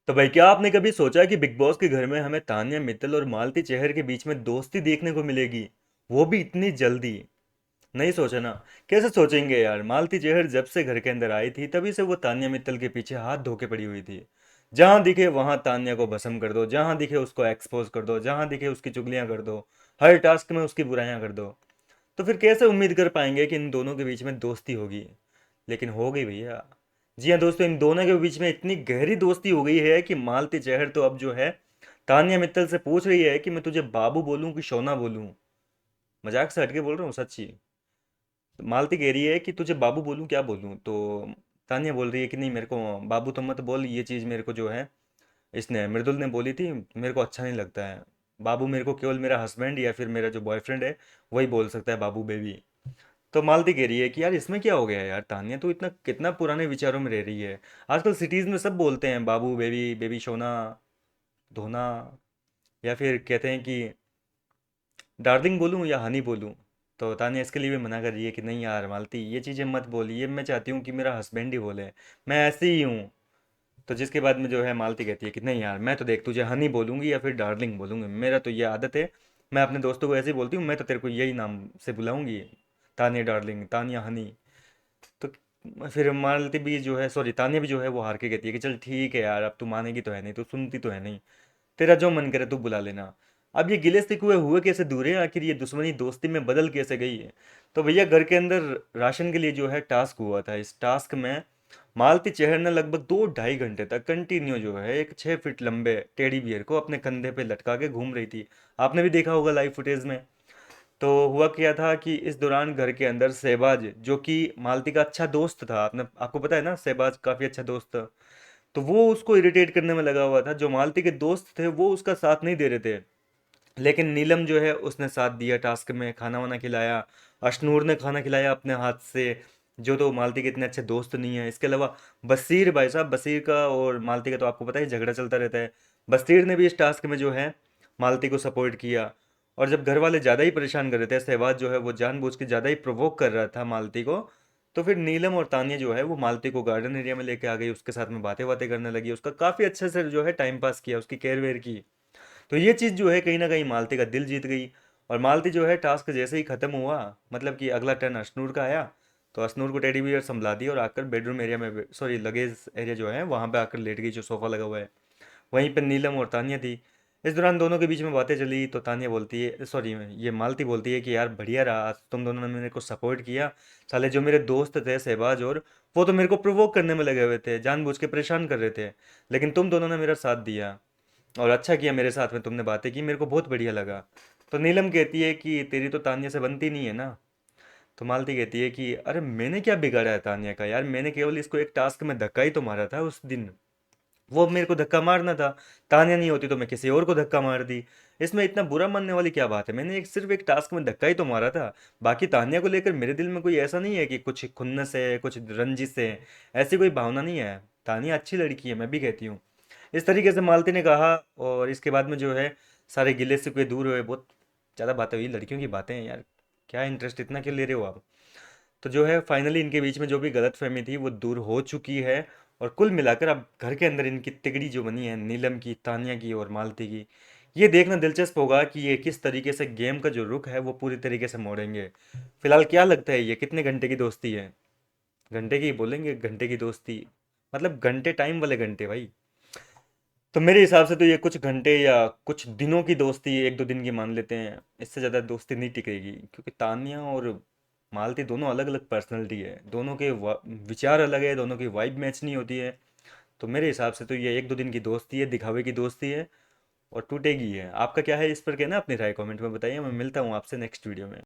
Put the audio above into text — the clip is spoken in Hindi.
तो भाई क्या आपने कभी सोचा कि बिग बॉस के घर में हमें तान्या मित्तल और मालती चेहर के बीच में दोस्ती देखने को मिलेगी? वो भी इतनी जल्दी। नहीं सोचा ना। कैसे सोचेंगे यार, मालती चेहर जब से घर के अंदर आई थी तभी से वो तान्या मित्तल के पीछे हाथ धो के पड़ी हुई थी। जहां दिखे वहां तान्या को भस्म कर दो, जहां दिखे उसको एक्सपोज कर दो, जहां दिखे उसकी चुगलियां कर दो, हर टास्क में उसकी बुराइयां कर दो। तो फिर कैसे उम्मीद कर पाएंगे कि इन दोनों के बीच में दोस्ती होगी? लेकिन हो गई भैया। जी हाँ दोस्तों, इन दोनों के बीच में इतनी गहरी दोस्ती हो गई है कि मालती चहर तो अब जो है तान्या मित्तल से पूछ रही है कि मैं तुझे बाबू बोलूं कि शोना बोलूं। मजाक से हटके बोल रहा हूँ, सच्ची। तो मालती कह रही है कि तुझे बाबू बोलूं क्या बोलूं, तो तान्या बोल रही है कि नहीं, मेरे को बाबू तो मत बोल, ये चीज़ मेरे को जो है इसने मृदुल ने बोली थी, मेरे को अच्छा नहीं लगता है। बाबू मेरे को केवल मेरा हस्बैंड या फिर मेरा जो बॉयफ्रेंड है वही बोल सकता है बाबू बेबी। तो मालती कह रही है कि यार इसमें क्या हो गया है यार, तान्या तो इतना कितना पुराने विचारों में रह रही है। आजकल सिटीज में सब बोलते हैं बाबू बेबी, बेबी सोना, धोना, या फिर कहते हैं कि डार्लिंग बोलूं या हनी बोलूं। तो तान्या इसके लिए भी मना कर रही है कि नहीं यार मालती, ये चीज़ें मत बोल, ये मैं चाहती हूँ कि मेरा हस्बैंड ही बोले, मैं ऐसी ही हूँ। तो जिसके बाद में जो है मालती कहती है कि नहीं यार, मैं तो देख तुझे हनी बोलूंगी या फिर डार्लिंग बोलूंगी, मेरा तो ये आदत है। मैं अपने दोस्तों को ऐसे ही बोलती हूँ, मैं तो तेरे को यही नाम से बुलाऊंगी, तान्या डार्लिंग, तान्या हनी। तो फिर मालती भी जो है, सॉरी, तान्या भी जो है वो हार के कहती है कि चल ठीक है यार, अब तू मानेगी तो है नहीं, तू सुनती तो है नहीं, तेरा जो मन करे तू बुला लेना। अब ये गिले शिकवे हुए कैसे दूर है, आखिर ये दुश्मनी दोस्ती में बदल कैसे गई है? तो भैया घर के अंदर राशन के लिए जो है टास्क हुआ था, इस टास्क में मालती चेहर ने लगभग 2-2.5 घंटे तक कंटिन्यू जो है एक 6 फीट लंबे टेडी बियर को अपने कंधे पे लटका के घूम रही थी। आपने भी देखा होगा लाइव फुटेज में। तो हुआ क्या था कि इस दौरान घर के अंदर शहबाज, जो कि मालती का अच्छा दोस्त था, आपने आपको पता है ना, शहबाज काफ़ी अच्छा दोस्त था। तो वो उसको इरिटेट करने में लगा हुआ था, जो मालती के दोस्त थे वो उसका साथ नहीं दे रहे थे। लेकिन नीलम जो है उसने साथ दिया, टास्क में खाना वाना खिलाया। अशनूर ने खाना खिलाया अपने हाथ से, जो तो मालती के इतने अच्छे दोस्त नहीं है। इसके अलावा बसीर भाई साहब, बसीर का और मालती का तो आपको पता है झगड़ा चलता रहता है। बसीर ने भी इस टास्क में जो है मालती को सपोर्ट किया। और जब घर वाले ज़्यादा ही परेशान कर रहे थे, सहवाज जो है वो जानबूझ के ज़्यादा ही प्रोवोक कर रहा था मालती को, तो फिर नीलम और तानिया जो है वो मालती को गार्डन एरिया में लेके आ गई, उसके साथ में बातें बातें करने लगी, उसका काफ़ी अच्छे से जो है टाइम पास किया, उसकी केयर वेयर की। तो ये चीज़ जो है कहीं ना कहीं मालती का दिल जीत गई। और मालती जो है टास्क जैसे ही ख़त्म हुआ, मतलब कि अगला टर्न अशनूर का आया, तो अशनूर को टेडी बियर संभला दी और आकर बेडरूम एरिया में, सॉरी लगेज एरिया जो है वहाँ पे आकर लेट गई, जो सोफ़ा लगा हुआ है। वहीं पर नीलम और तानिया थी। इस दौरान दोनों के बीच में बातें चली, तो तानिया बोलती है, सॉरी, ये मालती बोलती है कि यार बढ़िया रहा आज, तुम दोनों ने मेरे को सपोर्ट किया। साले जो मेरे दोस्त थे शहबाज और, वो तो मेरे को प्रोवोक करने में लगे हुए थे, जानबूझ के परेशान कर रहे थे, लेकिन तुम दोनों ने मेरा साथ दिया और अच्छा किया, मेरे साथ में तुमने बातें की, मेरे को बहुत बढ़िया लगा। तो नीलम कहती है कि तेरी तो तानिया से बनती नहीं है ना। तो मालती कहती है कि अरे मैंने क्या बिगाड़ा है तानिया का यार, मैंने केवल इसको एक टास्क में धक्का ही तो मारा था उस दिन, वो मेरे को धक्का मारना था। तानिया नहीं होती तो मैं किसी और को धक्का मार दी। इसमें इतना बुरा मानने वाली क्या बात है, मैंने सिर्फ एक टास्क में धक्का ही तो मारा था। बाकी तानिया को लेकर मेरे दिल में कोई ऐसा नहीं है कि कुछ खुन्नस है, कुछ रंजिश है, ऐसी कोई भावना नहीं है। तानिया अच्छी लड़की है, मैं भी कहती हूँ। इस तरीके से मालती ने कहा। और इसके बाद में जो है सारे गिले शिकवे दूर हुए, बहुत ज़्यादा बातें हुई, लड़कियों की बातें हैं यार, क्या इंटरेस्ट इतना क्यों ले रहे हो आप? तो जो है फाइनली इनके बीच में जो भी गलतफहमी थी वो दूर हो चुकी है। और कुल मिलाकर अब घर के अंदर इनकी तिगड़ी जो बनी है, नीलम की, तानिया की और मालती की, ये देखना दिलचस्प होगा कि ये किस तरीके से गेम का जो रुख है वो पूरी तरीके से मोड़ेंगे। फिलहाल क्या लगता है ये कितने घंटे की दोस्ती है? घंटे की बोलेंगे, घंटे की दोस्ती, मतलब घंटे टाइम वाले घंटे भाई। तो मेरे हिसाब से तो ये कुछ घंटे या कुछ दिनों की दोस्ती, 1-2 दिन की मान लेते हैं, इससे ज़्यादा दोस्ती नहीं टिकेगी, क्योंकि तानिया और मालती दोनों अलग अलग पर्सनैलिटी है, दोनों के विचार अलग है, दोनों की वाइब मैच नहीं होती है। तो मेरे हिसाब से तो ये 1-2 दिन की दोस्ती है, दिखावे की दोस्ती है, और टूटेगी है। आपका क्या है इस पर कहना, अपनी राय कमेंट में बताइए। मैं मिलता हूँ आपसे नेक्स्ट वीडियो में।